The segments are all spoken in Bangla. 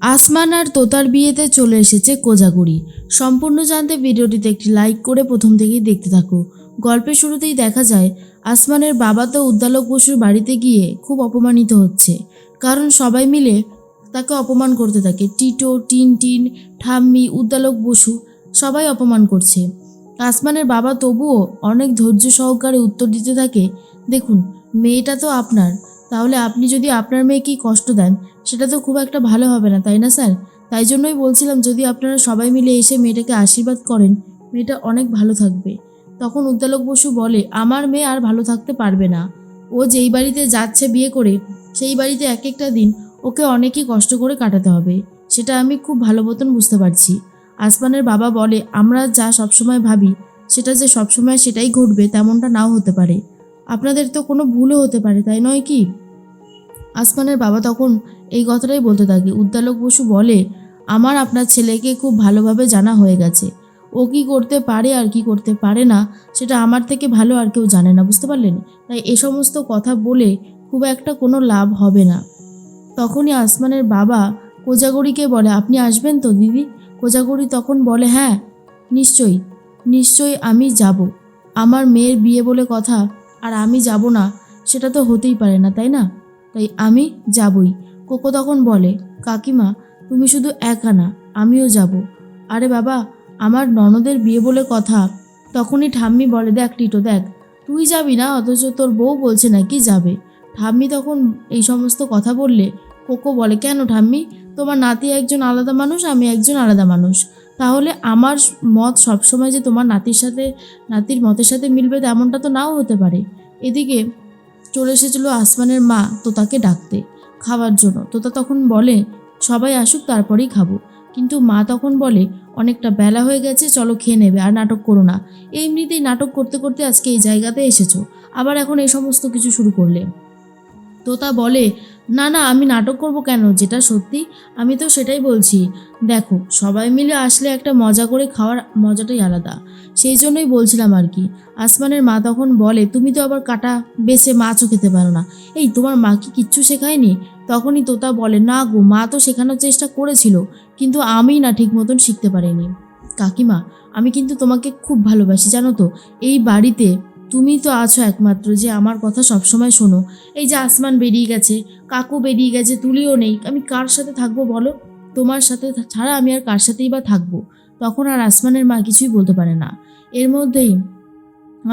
আসমান আর তোতার বিয়েতে চলে এসেছে কোজাগরি। সম্পূর্ণ জানতে ভিডিওটিতে একটি লাইক করে প্রথম থেকেই দেখতে থাকো। গল্পের শুরুতেই দেখা যায় আসমানের বাবা তো উদ্দালক বসুর বাড়িতে গিয়ে খুব অপমানিত হচ্ছে, কারণ সবাই মিলে তাকে অপমান করতে থাকে। টিটো, টিন, ঠাম্মি, উদ্দালক বসু সবাই অপমান করছে। আসমানের বাবা তবুও অনেক ধৈর্য সহকারে উত্তর দিতে থাকে, দেখুন মেয়েটা তো আপনার, তাহলে আপনি যদি আপনার মেয়েকেই কষ্ট দেন সেটা তো খুব একটা ভালো হবে না, তাই না স্যার? তাই জন্যই বলছিলাম যদি আপনারা সবাই মিলে এসে মেয়েটাকে আশীর্বাদ করেন, মেয়েটা অনেক ভালো থাকবে। তখন উদ্দালক বসু বলে, আমার মেয়ে আর ভালো থাকতে পারবে না। ও যেই বাড়িতে যাচ্ছে বিয়ে করে, সেই বাড়িতে এক একটা দিন ওকে অনেকই কষ্ট করে কাটাতে হবে, সেটা আমি খুব ভালো মতন বুঝতে পারছি। আসমানের বাবা বলে, আমরা যা সবসময় ভাবি সেটা যে সবসময় সেটাই ঘটবে তেমনটা নাও হতে পারে, আপনাদের তো কোনো ভুলও হতে পারে, তাই নয় কি? আসমানের বাবা তখন এই কথাটাই বলতে থাকে। উদ্দালক বসু বলে, আমার আপনার ছেলেকে খুব ভালোভাবে জানা হয়ে গেছে। ও কি করতে পারে আর কি করতে পারে না সেটা আমার থেকে ভালো আর কেউ জানে না, বুঝতে পারলেন? তাই এ সমস্ত কথা বলে খুব একটা কোনো লাভ হবে না। তখনই আসমানের বাবা কোজাগরীকে বলে, আপনি আসবেন তো দিদি? কোজাগরী তখন বলে, হ্যাঁ নিশ্চয়ই, নিশ্চয়ই আমি যাব। আমার মেয়ের বিয়ে বলে কথা, আর আমি যাব না সেটা তো হতেই পারে না, তাই না? তাই আমি যাবই। কোকো তখন বলে, কাকিমা তুমি শুধু একা না, আমিও যাব। আরে বাবা, আমার ননদের বিয়ে বলে কথা। তখনই ঠাম্মি বলে, দেখ টিটো দেখ, তুই যাবি না অথচ তোর বউ বলছে নাকি যাবে। ঠাম্মি তখন এই সমস্ত কথা বললে কোকো বলে, কেন ঠাম্মি, তোমার নাতি একজন আলাদা মানুষ, আমি একজন আলাদা মানুষ, তাহলে আমার মত সবসময় যে তোমার নাতির মতের সাথে মিলবে তেমনটা তো নাও হতে পারে। এদিকে চলে এসেছিল আসমানের মা তোতাকে ডাকতে খাওয়ার জন্য। তোতা তখন বলে, সবাই আসুক তারপরেই খাবো। কিন্তু মা তখন বলে, অনেকটা বেলা হয়ে গেছে, চলো খেয়ে নেবে, আর নাটক করো না। এমনিতেই নাটক করতে করতে আজকে এই জায়গাতে এসেছো, আবার এখন এই সমস্ত কিছু শুরু করলে। তোতা বলে, না না, আমি নাটক করব কেন, যেটা সত্যি আমি তো সেটাই বলছি। দেখো সবাই মিলে আসলে একটা মজা করে খাওয়ার মজাটাই আলাদা, সেই জন্যই বলছিলাম আর কি। আসমানের মা তখন বলে, তুমি তো আবার কাটা বেছে মাছও খেতে পারো না, এই তোমার মা কি কিচ্ছু শেখায়নি? তখনই তোতা বলে, না গো, মা তো শেখানোর চেষ্টা করেছিল, কিন্তু আমি না ঠিক মতন শিখতে পারিনি। কাকিমা, আমি কিন্তু তোমাকে খুব ভালোবাসি জানো তো, এই বাড়িতে তুমি তো আছো একমাত্র যে আমার কথা সবসময় শোনো। এই যে আসমান বেরিয়ে গেছে, কাকু বেরিয়ে গেছে, তুলিও নেই, আমি কার সাথে থাকবো বলো? তোমার সাথে ছাড়া আমি আর কার সাথেই বা থাকবো? তখন আর আসমানের মা কিছুই বলতে পারে না। এর মধ্যেই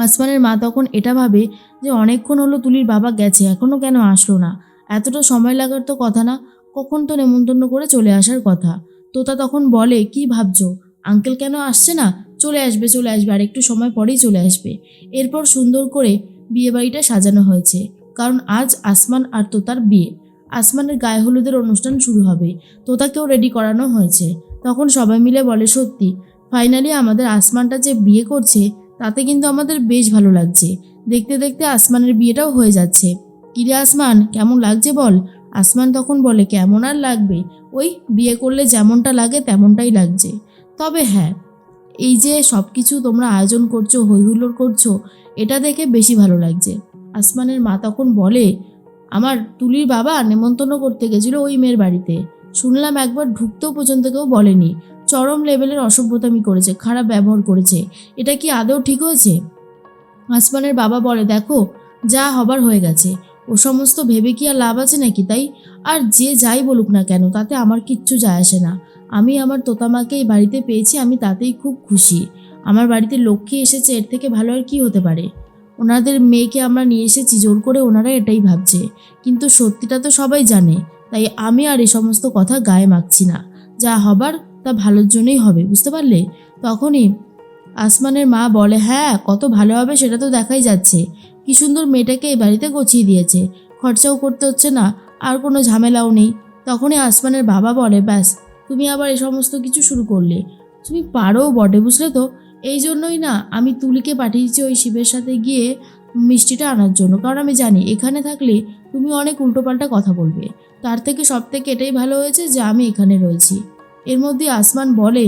আসমানের মা তখন এটা ভাবে যে অনেকক্ষণ হলো তুলির বাবা গেছে, এখনও কেন আসলো না? এতটা সময় লাগার তো কথা না, কখন তো নেমন্তন্ন করে চলে আসার কথা। তোতা তখন বলে, কি ভাবছো, আঙ্কেল কেন আসছে না? চলে আসবে চলে আসবে, আর একটু সময় পরেই চলে আসবে। এরপর সুন্দর করে বিয়েবাড়িটা সাজানো হয়েছে, কারণ আজ আসমান আর তোতার বিয়ে। আসমানের গায়ে হলুদের অনুষ্ঠান শুরু হবে, তোতাকেও রেডি করানো হয়েছে। তখন সবাই মিলে বলে, সত্যি ফাইনালি আমাদের আসমানটা যে বিয়ে করছে তাতে কিন্তু আমাদের বেশ ভালো লাগছে। দেখতে দেখতে আসমানের বিয়েটাও হয়ে যাচ্ছে। কিরে আসমান, কেমন লাগছে বল? আসমান তখন বলে, কেমন আর লাগবে, ওই বিয়ে করলে যেমনটা লাগে তেমনটাই লাগছে। তবে হ্যাঁ, এই যে সব কিছু তোমরা আয়োজন করছো, হইহুল্লোড় করছো, এটা দেখে বেশি ভালো লাগছে। আসমানের মা তখন বলে, আমার তুলির বাবা নেমন্তন্ন করতে গেছিল ওই মেয়ের বাড়িতে, শুনলাম একবার ঢুকতেও পর্যন্ত কেউ বলেনি, চরম লেভেলের অসভ্যতামি করেছে, খারাপ ব্যবহার করেছে, এটা কি আদৌ ঠিক হয়েছে? আসমানের বাবা বলে, দেখো যা হবার হয়ে গেছে, ও সমস্ত ভেবে কি আর লাভ আছে নাকি? তাই আর যে যাই বলুক না কেন তাতে আমার কিচ্ছু যায় আসে না। আমি আমার তোতামাকে এই বাড়িতে পেয়েছি, আমি তাতেই খুব খুশি। আমার বাড়িতে লক্ষ্মী এসেছে, এর থেকে ভালো আর কি হতে পারে? ওনাদের মেয়েকে আমরা নিয়ে এসেছি জোর করে, ওনারা এটাই ভাবছে, কিন্তু সত্যিটা তো সবাই জানে। তাই আমি আর এই সমস্ত কথা গায়ে মাখছি না, যা হবার তা ভালোর জন্যই হবে, বুঝতে পারলে? তখনই আসমানের মা বলে, হ্যাঁ কত ভালো হবে সেটা তো দেখাই যাচ্ছে, কি সুন্দর মেয়েটাকে এই বাড়িতে গছিয়ে দিয়েছে, খরচাও করতে হচ্ছে না, আর কোনো ঝামেলাও নেই। তখনই আসমানের বাবা বলে, ব্যাস তুমি আবার এই সমস্ত কিছু শুরু করলে, তুমি পারো বটে বুঝলে তো। এই জন্যই না আমি তুলিকে পাঠিয়েছি ওই শিবের সাথে গিয়ে মিষ্টিটা আনার জন্য, কারণ আমি জানি এখানে থাকলে তুমি অনেক উল্টোপাল্টা কথা বলবে, তার থেকে সব থেকে এটাই ভালো হয়েছে যে আমি এখানে রয়েছি। এর মধ্যে আসমান বলে,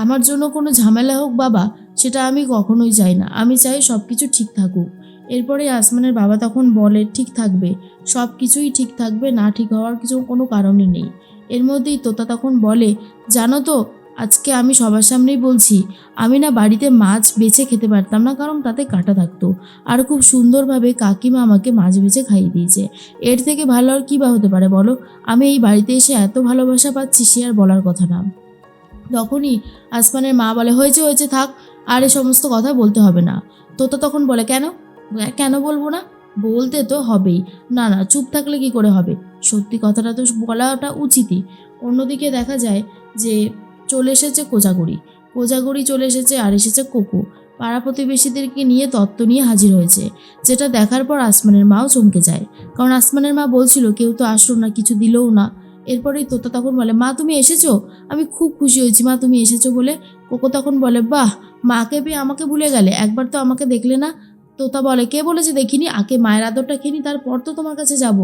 আমার জন্য কোনো ঝামেলা হোক বাবা, সেটা আমি কখনোই চাই না, আমি চাই সব কিছু ঠিক থাকুক। এরপরে আসমানের বাবা তখন বলে ঠিক থাকবে, সব কিছুই ঠিক থাকবে, না ঠিক হওয়ার কোনো কারণই নেই। এর মধ্যেই তোতা তখন বলে, জানো তো আজকে আমি সবার সামনেই বলছি, আমি না বাড়িতে মাছ বেছে খেতে পারতাম না, কারণ তাতে কাঁটা থাকতো। আর খুব সুন্দরভাবে কাকিমা আমাকে মাছ বেছে খাইয়ে দিয়েছে। এর থেকে ভালো আর কী বা হতে পারে বলো? আমি এই বাড়িতে এসে এত ভালোবাসা পাচ্ছি, সে আর বলার কথা না। তখনই আসমানের মা বলে, হয়েছে হয়েছে, থাক, আর এ সমস্ত কথা বলতে হবে না। তোতা তখন বলে, কেন? কেন বলবো না? বলতে তো হবেই। না না, চুপ থাকলে কি করে হবে? সত্যি কথাটা তো বলাটা উচিতই। অন্যদিকে দেখা যায় যে চলে এসেছে কোজাগরি। কোজাগরি চলে এসেছে, আর এসেছে কোকো। পাড়া প্রতিবেশীদেরকে নিয়ে তত্ত্ব নিয়ে হাজির হয়েছে, যেটা দেখার পর আসমানের মাও চমকে যায়। কারণ আসমানের মা বলছিল কেউ তো আসলো না, কিছু দিলও না। এরপরেই তোতা তখন বলে, মা তুমি এসেছো? আমি খুব খুশি হয়েছি মা তুমি এসেছো বলে। কোকো তখন বলে, বাহ, মাকে পেয়ে আমাকে ভুলে গেলে, একবার তো আমাকে দেখলে না। তোতা বলে, কে বলেছে দেখিনি, আগে মায়ের আদরটা খেনি, তারপর তো তোমার কাছে যাব।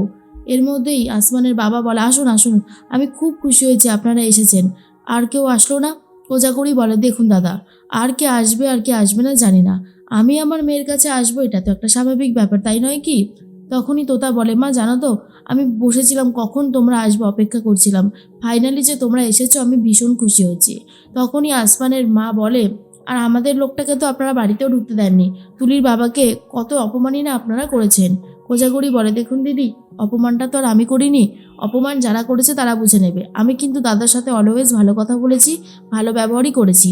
এর মধ্যেই আসমানের বাবা বলে, আসুন আসুন, আমি খুব খুশি হয়েছি আপনারা এসেছেন। আর কেউ আসলো না? কোজাগরি বলে, দেখুন দাদা, আর কে আসবে আর কে আসবে না জানি না, আমি আমার মেয়ের কাছে আসবো, এটা তো একটা স্বাভাবিক ব্যাপার, তাই নয় কি? তখনই তোতা বলে, মা জানো তো, আমি বসেছিলাম কখন তোমরা আসবে অপেক্ষা করছিলাম, ফাইনালি যে তোমরা এসেছো আমি ভীষণ খুশি হয়েছি। তখনই আসমানের মা বলে, আর আমাদের লোকটাকে তো আপনারা বাড়িতেও ঢুকতে দেননি, তুলির বাবাকে কত অপমানই না আপনারা করেছেন। কোজাগরি বলে, দেখুন দিদি, অপমানটা তো আর আমি করিনি, অপমান যারা করেছে তারা বুঝে নেবে। আমি কিন্তু দাদার সাথে অলওয়েজ ভালো কথা বলেছি, ভালো ব্যবহারই করেছি।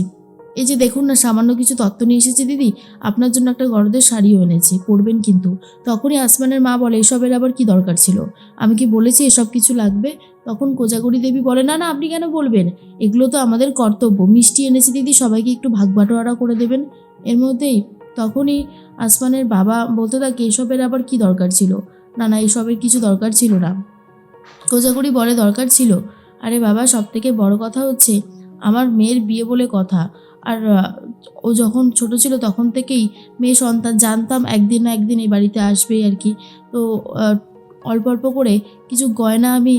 এই যে দেখুন না, সামান্য কিছু তত্ত্ব নিয়ে এসেছি দিদি, আপনার জন্য একটা গরদের শাড়িও এনেছি, পরবেন কিন্তু। তখনই আসমানের মা বলে, এসবের আবার কি দরকার ছিল? আমি কি বলেছি এসব কিছু লাগবে? তখন কোজাগরি দেবী বলে, না না, আপনি কেন বলবেন, এগুলো তো আমাদের কর্তব্য। মিষ্টি এনেছি দিদি, সবাইকে একটু ভাগ বাটোয়ারা করে দেবেন। এর মধ্যেই তখনই আসমানের বাবা বলতে থাকে, এসবের আবার কি দরকার ছিল? না না, এসবের কিছু দরকার ছিল না। কোজাগরি বলে, দরকার ছিল। আরে বাবা, সব থেকে বড় কথা হচ্ছে আমার মেয়ের বিয়ে বলে কথা। আর ও যখন ছোট ছিল তখন থেকেই মেয়ে সন্তান, জানতাম একদিন না একদিন এই বাড়িতে আসবেই আর কি। তো অল্প অল্প করে কিছু গয়না আমি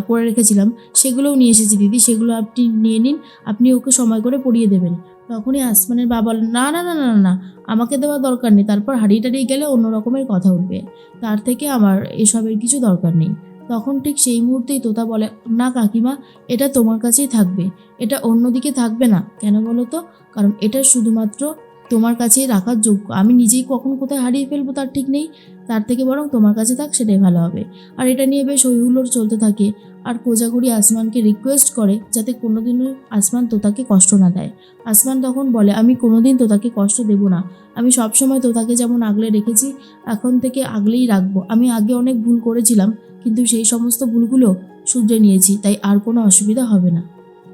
করে রেখেছিলাম, সেগুলোও নিয়ে এসেছি দিদি, সেগুলো আপনি নিয়ে নিন, আপনি ওকে সময় করে পরিয়ে দেবেন। তখনই আসমানের বাবা বলে, না না না না না না, আমাকে দেওয়ার দরকার নেই, তারপর হারিয়ে টারিয়ে গেলে অন্য রকমের কথা উঠবে, তার থেকে আমার এসবের কিছু দরকার নেই। তখন ঠিক সেই মুহূর্তেই তোতা বলে, না কাকিমা, এটা তোমার কাছেই থাকবে, এটা অন্যদিকে থাকবে না। কেন বলো তো? কারণ এটা শুধুমাত্র তোমার কাছেই রাখার যোগ্য, আমি নিজেই কখন কোথায় হারিয়ে ফেলবো তার ঠিক নেই, তার থেকে বরং তোমার কাছে থাক, সেটাই ভালো হবে। আর এটা নিয়ে বেশ হইহুল্লোড় চলতে থাকে। আর কোজাগরি আসমানকে রিকোয়েস্ট করে যাতে কোনোদিনও আসমান তোতাকে কষ্ট না দেয়। আসমান তখন বলে, আমি কোনোদিন তোতাকে কষ্ট দেব না, আমি সবসময় তোতাকে যেমন আগলে রেখেছি এখন থেকে আগলেই রাখবো। আমি আগে অনেক ভুল করেছিলাম, কিন্তু সেই সমস্ত ভুলগুলো শুধরে নিয়েছি, তাই আর কোনো অসুবিধা হবে না।